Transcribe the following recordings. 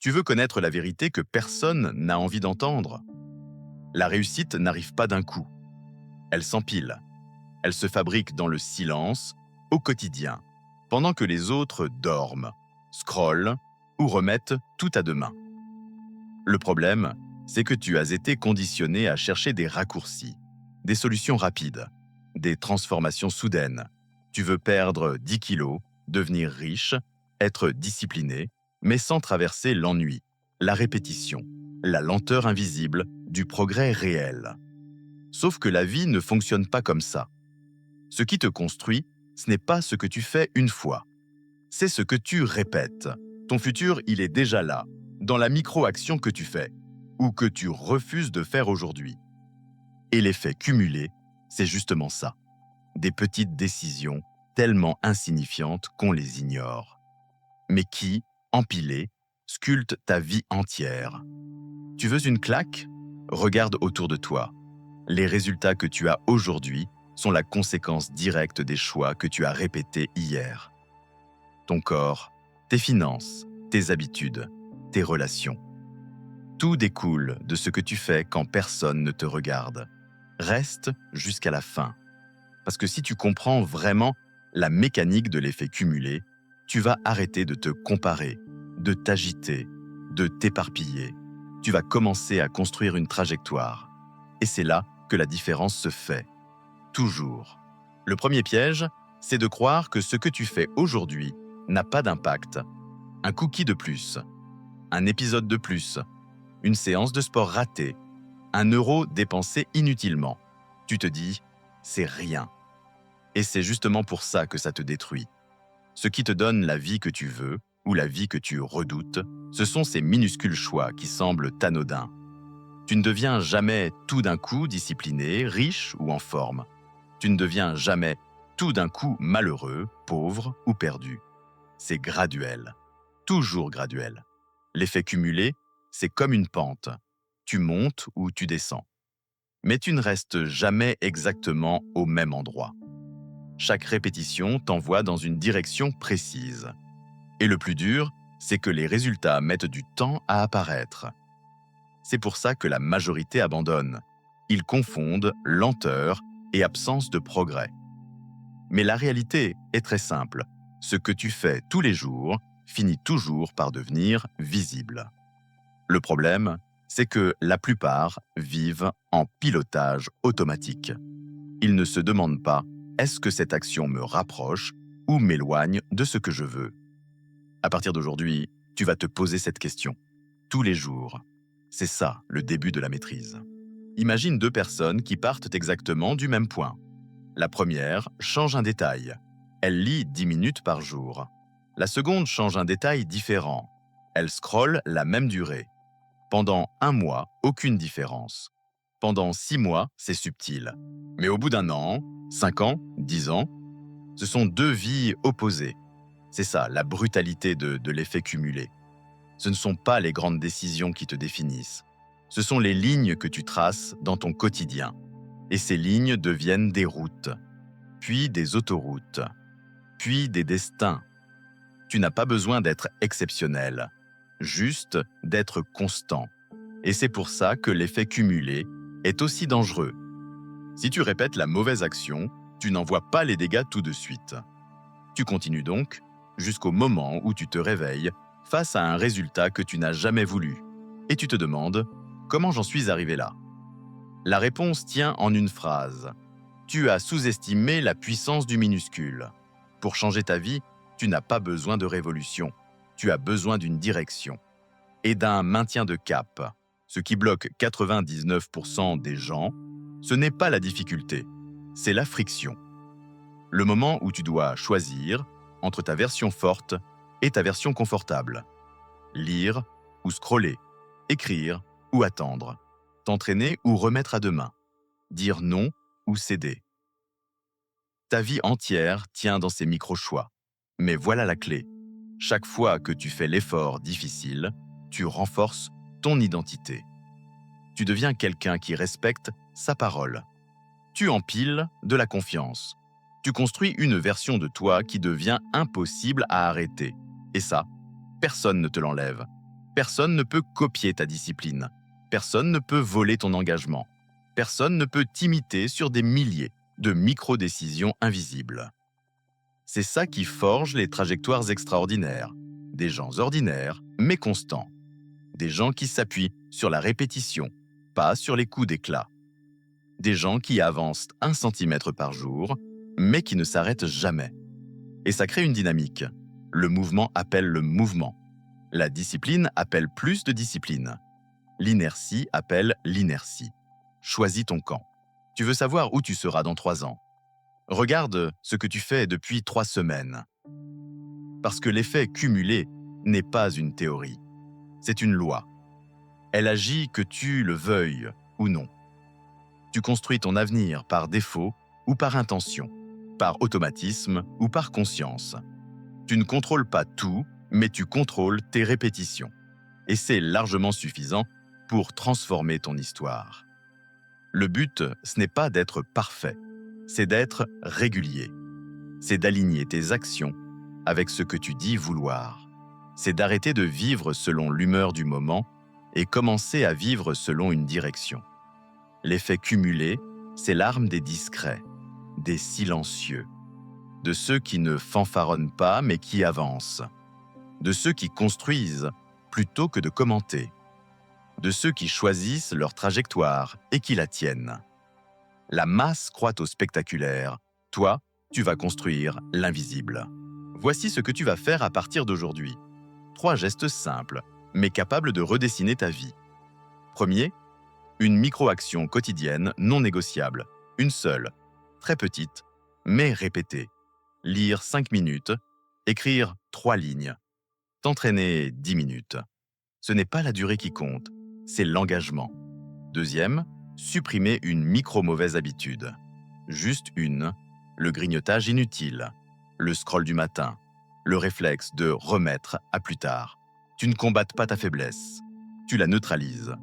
Tu veux connaître la vérité que personne n'a envie d'entendre. La réussite n'arrive pas d'un coup. Elle s'empile. Elle se fabrique dans le silence, au quotidien, pendant que les autres dorment, scrollent ou remettent tout à demain. Le problème, c'est que tu as été conditionné à chercher des raccourcis, des solutions rapides, des transformations soudaines. Tu veux perdre 10 kilos, devenir riche, être discipliné, mais sans traverser l'ennui, la répétition, la lenteur invisible du progrès réel. Sauf que la vie ne fonctionne pas comme ça. Ce qui te construit, ce n'est pas ce que tu fais une fois, c'est ce que tu répètes. Ton futur, il est déjà là, dans la micro-action que tu fais, ou que tu refuses de faire aujourd'hui. Et l'effet cumulé, c'est justement ça. Des petites décisions tellement insignifiantes qu'on les ignore, mais qui, empilées, sculptent ta vie entière. Tu veux une claque? Regarde autour de toi. Les résultats que tu as aujourd'hui sont la conséquence directe des choix que tu as répétés hier. Ton corps, tes finances, tes habitudes, tes relations. Tout découle de ce que tu fais quand personne ne te regarde. Reste jusqu'à la fin. Parce que si tu comprends vraiment la mécanique de l'effet cumulé, tu vas arrêter de te comparer, de t'agiter, de t'éparpiller. Tu vas commencer à construire une trajectoire. Et c'est là que la différence se fait. Toujours. Le premier piège, c'est de croire que ce que tu fais aujourd'hui n'a pas d'impact. Un cookie de plus, un épisode de plus, une séance de sport ratée, un euro dépensé inutilement. Tu te dis, c'est rien. Et c'est justement pour ça que ça te détruit. Ce qui te donne la vie que tu veux ou la vie que tu redoutes, ce sont ces minuscules choix qui semblent anodins. Tu ne deviens jamais tout d'un coup discipliné, riche ou en forme. Tu ne deviens jamais tout d'un coup malheureux, pauvre ou perdu. C'est graduel, toujours graduel. L'effet cumulé, c'est comme une pente. Tu montes ou tu descends. Mais tu ne restes jamais exactement au même endroit. Chaque répétition t'envoie dans une direction précise. Et le plus dur, c'est que les résultats mettent du temps à apparaître. C'est pour ça que la majorité abandonne. Ils confondent lenteur et absence de progrès. Mais la réalité est très simple. Ce que tu fais tous les jours finit toujours par devenir visible. Le problème, c'est que la plupart vivent en pilotage automatique. Ils ne se demandent pas « est-ce que cette action me rapproche ou m'éloigne de ce que je veux ?» À partir d'aujourd'hui, tu vas te poser cette question. Tous les jours. C'est ça, le début de la maîtrise. Imagine deux personnes qui partent exactement du même point. La première change un détail. Elle lit 10 minutes par jour. La seconde change un détail différent. Elle scrolle la même durée. Pendant un mois, aucune différence. Pendant 6 mois, c'est subtil. Mais au bout d'un an, 5 ans, 10 ans, ce sont deux vies opposées. C'est ça, la brutalité de l'effet cumulé. Ce ne sont pas les grandes décisions qui te définissent. Ce sont les lignes que tu traces dans ton quotidien. Et ces lignes deviennent des routes, puis des autoroutes, puis des destins. Tu n'as pas besoin d'être exceptionnel, juste d'être constant. Et c'est pour ça que l'effet cumulé est aussi dangereux. Si tu répètes la mauvaise action, tu n'en vois pas les dégâts tout de suite. Tu continues donc jusqu'au moment où tu te réveilles face à un résultat que tu n'as jamais voulu. Et tu te demandes « Comment j'en suis arrivé là ?» La réponse tient en une phrase. Tu as sous-estimé la puissance du minuscule. Pour changer ta vie, tu n'as pas besoin de révolution. Tu as besoin d'une direction et d'un maintien de cap. Ce qui bloque 99% des gens, ce n'est pas la difficulté, c'est la friction. Le moment où tu dois choisir entre ta version forte et ta version confortable. Lire ou scroller, écrire ou attendre, t'entraîner ou remettre à demain, dire non ou céder. Ta vie entière tient dans ces micro-choix. Mais voilà la clé. Chaque fois que tu fais l'effort difficile, tu renforces ton identité. Tu deviens quelqu'un qui respecte sa parole. Tu empiles de la confiance. Tu construis une version de toi qui devient impossible à arrêter. Et ça, personne ne te l'enlève. Personne ne peut copier ta discipline. Personne ne peut voler ton engagement. Personne ne peut t'imiter sur des milliers de micro-décisions invisibles. C'est ça qui forge les trajectoires extraordinaires. Des gens ordinaires, mais constants. Des gens qui s'appuient sur la répétition, pas sur les coups d'éclat. Des gens qui avancent 1 centimètre par jour, mais qui ne s'arrêtent jamais. Et ça crée une dynamique. Le mouvement appelle le mouvement. La discipline appelle plus de discipline. L'inertie appelle l'inertie. Choisis ton camp. Tu veux savoir où tu seras dans 3 ans. Regarde ce que tu fais depuis 3 semaines. Parce que l'effet cumulé n'est pas une théorie. C'est une loi. Elle agit que tu le veuilles ou non. Tu construis ton avenir par défaut ou par intention, par automatisme ou par conscience. Tu ne contrôles pas tout, mais tu contrôles tes répétitions. Et c'est largement suffisant pour transformer ton histoire. Le but, ce n'est pas d'être parfait, c'est d'être régulier. C'est d'aligner tes actions avec ce que tu dis vouloir. C'est d'arrêter de vivre selon l'humeur du moment et commencer à vivre selon une direction. L'effet cumulé, c'est l'arme des discrets, des silencieux, de ceux qui ne fanfaronnent pas mais qui avancent, de ceux qui construisent plutôt que de commenter, de ceux qui choisissent leur trajectoire et qui la tiennent. La masse croit au spectaculaire, toi, tu vas construire l'invisible. Voici ce que tu vas faire à partir d'aujourd'hui. 3 gestes simples, mais capables de redessiner ta vie. Premier, une micro-action quotidienne non négociable, une seule, très petite, mais répétée. Lire 5 minutes, écrire 3 lignes, t'entraîner 10 minutes. Ce n'est pas la durée qui compte, c'est l'engagement. Deuxième, supprimer une micro-mauvaise habitude. Juste une, le grignotage inutile, le scroll du matin, le réflexe de remettre à plus tard. Tu ne combattes pas ta faiblesse, tu la neutralises.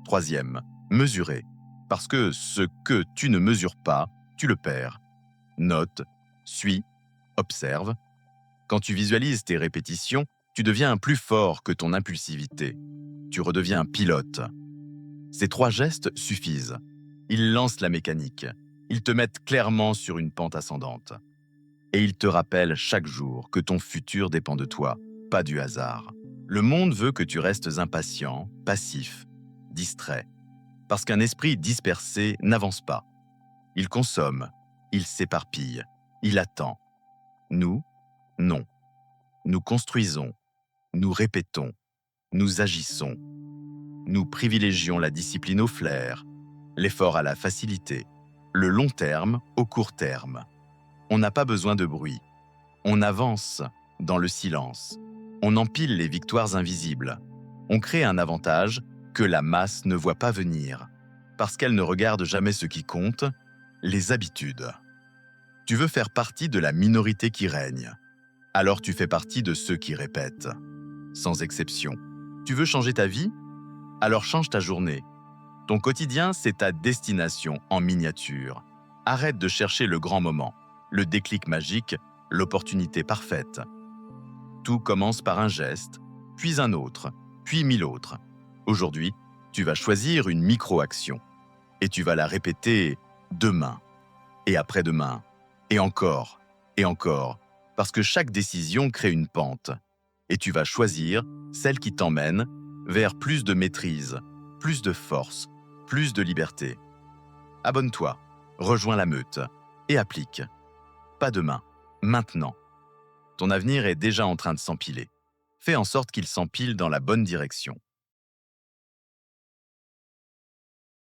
Troisième, mesurer, parce que ce que tu ne mesures pas, tu le perds. Note, suis, observe. Quand tu visualises tes répétitions, tu deviens plus fort que ton impulsivité. Tu redeviens un pilote. Ces 3 gestes suffisent. Ils lancent la mécanique. Ils te mettent clairement sur une pente ascendante. Et ils te rappellent chaque jour que ton futur dépend de toi, pas du hasard. Le monde veut que tu restes impatient, passif, distrait. Parce qu'un esprit dispersé n'avance pas. Il consomme, il s'éparpille, il attend. Nous, non. Nous construisons, nous répétons, nous agissons. Nous privilégions la discipline au flair, l'effort à la facilité, le long terme au court terme. On n'a pas besoin de bruit. On avance dans le silence. On empile les victoires invisibles. On crée un avantage que la masse ne voit pas venir, parce qu'elle ne regarde jamais ce qui compte, les habitudes. Tu veux faire partie de la minorité qui règne. Alors tu fais partie de ceux qui répètent, sans exception. Tu veux changer ta vie? Alors change ta journée. Ton quotidien, c'est ta destination en miniature. Arrête de chercher le grand moment, le déclic magique, l'opportunité parfaite. Tout commence par un geste, puis un autre, puis 1000 autres. Aujourd'hui, tu vas choisir une micro-action et tu vas la répéter demain, et après-demain, et encore, parce que chaque décision crée une pente, et tu vas choisir celle qui t'emmène vers plus de maîtrise, plus de force, plus de liberté. Abonne-toi, rejoins la meute et applique. Pas demain, maintenant. Ton avenir est déjà en train de s'empiler. Fais en sorte qu'il s'empile dans la bonne direction.